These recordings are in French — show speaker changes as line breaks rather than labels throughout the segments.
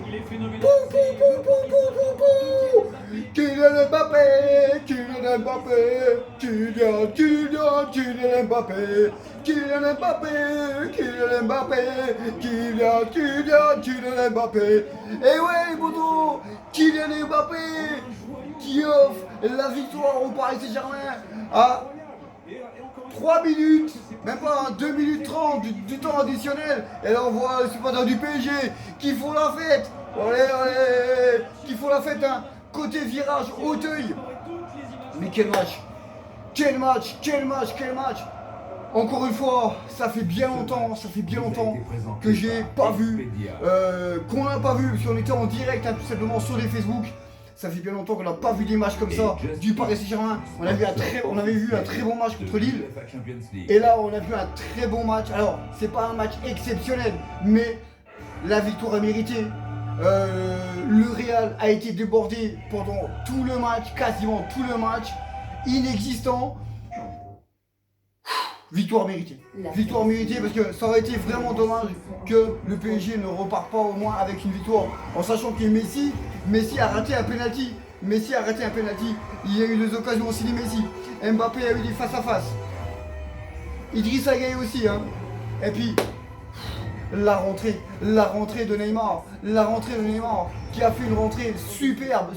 Pou, pou, pou, pou, pou, pou, pou. Kylian Mbappé, Kylian Mbappé, Kylian, Kylian, Kylian Mbappé, Kylian Mbappé, Kylian Mbappé, Kylian, Kylian, Kylian Mbappé. Et ouais les potos, Kylian Mbappé qui offre la victoire au Paris Saint-Germain à 3 minutes, même pas 2 minutes 30 du temps additionnel. Et là on voit les supporters du PSG qui font la fête. Allez, allez, qui font la fête, hein. Côté virage, Auteuil. Mais quel match. Quel match, quel match, quel match. Encore une fois, ça fait bien longtemps que j'ai pas vu, qu'on n'a pas vu, parce qu'on était en direct, hein, tout simplement sur les Facebook. Ça fait bien longtemps qu'on n'a pas vu des matchs comme ça du Paris Saint-Germain. On avait vu un très bon match contre Lille. Et là, on a vu un très bon match. Alors, c'est pas un match exceptionnel, mais la victoire est méritée. Le Real a été débordé pendant tout le match, quasiment tout le match, inexistant. Victoire méritée. Victoire méritée parce que ça aurait été vraiment dommage que le PSG ne repart pas au moins avec une victoire. En sachant que Messi a raté un penalty. Messi a raté un penalty. Il y a eu des occasions aussi de Messi. Mbappé a eu des face à face. Idrissa Gueye aussi, hein. Et puis la rentrée de Neymar, qui a fait une rentrée superbe.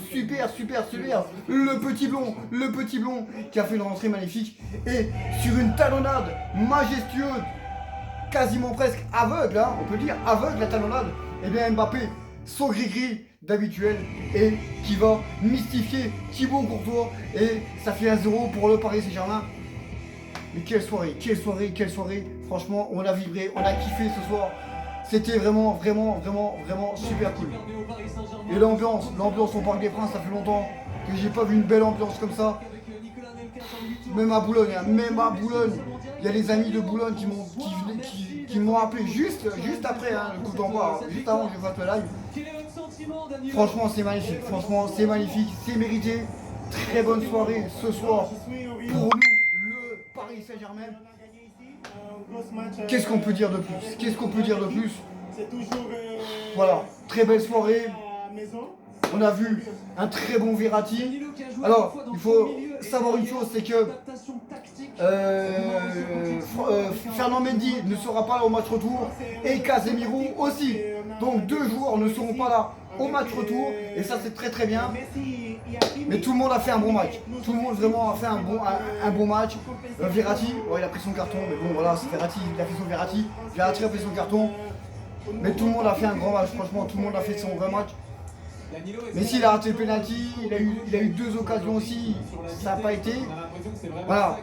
Le petit blond qui a fait une rentrée magnifique et sur une talonnade majestueuse, quasiment presque aveugle, hein, on peut dire aveugle la talonnade. Et bien Mbappé, son gris-gris d'habituel et qui va mystifier Thibaut Courtois et ça fait 1-0 pour le Paris Saint-Germain. Mais quelle soirée, franchement on a vibré, on a kiffé ce soir, c'était vraiment super cool. Et l'ambiance au Parc des Princes, ça fait longtemps que j'ai pas vu une belle ambiance comme ça. Même à Boulogne, il y a les amis de Boulogne qui m'ont appelé juste après, hein, le coup d'envoi, juste avant que je fasse le live. Franchement c'est magnifique, c'est mérité. Très bonne soirée ce soir pour nous. Paris Saint-Germain. Qu'est-ce qu'on peut dire de plus? Voilà, très belle soirée. On a vu un très bon Verratti. Alors, il faut savoir une chose, c'est que Fernand Mendy ne sera pas là au match retour et Casemiro aussi. Donc 2 joueurs ne seront pas là au match retour et ça c'est très bien. Mais tout le monde a fait un bon match. Tout le monde vraiment a fait un bon match. Verratti, ouais, il a pris son carton, mais bon voilà, c'est Verratti, il a fait son Verratti. Verratti a pris son carton. Mais tout le monde a fait un grand match, franchement, tout le monde a fait son vrai match. Messi il a raté le penalty, il a eu 2 occasions aussi, ça n'a pas été. Voilà.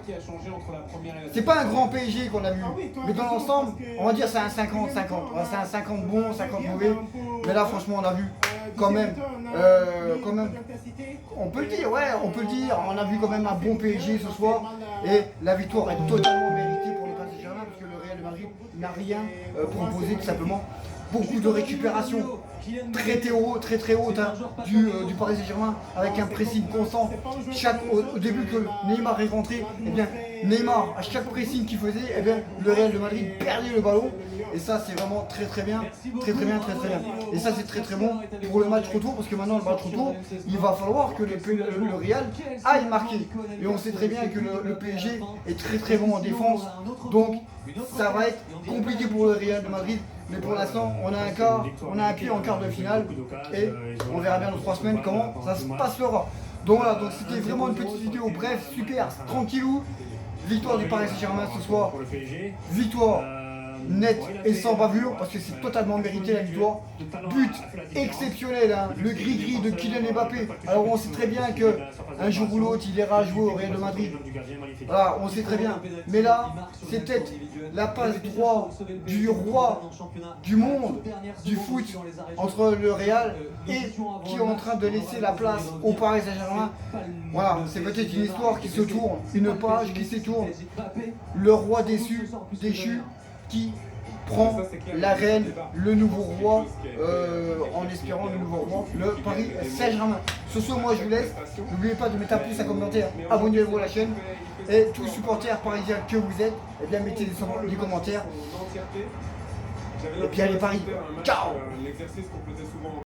C'est pas un grand PSG qu'on a vu, mais dans l'ensemble, on va dire c'est un 50-50. C'est un 50 bon, 50 mauvais. Mais là franchement on a vu quand même, on peut le dire, on a vu quand même un bon PSG ce soir. Et la victoire est totalement méritée pour le Paris Saint-Germain parce que le Real de Madrid n'a rien proposé tout simplement. Beaucoup de récupération très haute, hein, du Paris Saint-Germain avec un pressing constant. Au début que Neymar est rentré, eh bien, Neymar, à chaque pressing qu'il faisait, eh bien, le Real de Madrid perdait le ballon. Et ça c'est vraiment très bien. Et ça c'est très bon pour le match retour parce que maintenant le match retour, il va falloir que le Real aille marquer. Et on sait très bien que le PSG est très bon en défense. Donc ça va être compliqué pour le Real de Madrid. Mais pour l'instant, on a un pied en quart de finale et on verra bien dans 3 semaines comment ça se passera. Donc voilà, donc c'était vraiment une petite vidéo, bref, super, tranquillou. Victoire du Paris Saint-Germain ce soir. Victoire nette et sans bavure parce que c'est totalement mérité la victoire. But exceptionnel, hein, le gris-gris de Kylian Mbappé. Alors on sait très bien que un jour ou l'autre il ira jouer au Real de Madrid. Voilà, on sait très bien. Mais là, c'est peut-être la passe droit du roi du monde du foot entre le Real et qui est en train de laisser la place au Paris Saint-Germain. Voilà, c'est peut-être une histoire qui se tourne, une page qui se tourne. Le roi déchu qui prend l'arène, le nouveau roi, en espérant le nouveau roi, le Paris Saint-Germain. Sur ce, moi je vous laisse. N'oubliez pas de mettre un pouce, un commentaire, abonnez-vous à la chaîne. Et tous supporters parisiens que vous êtes, eh bien mettez des commentaires. Et puis allez Paris. Ciao.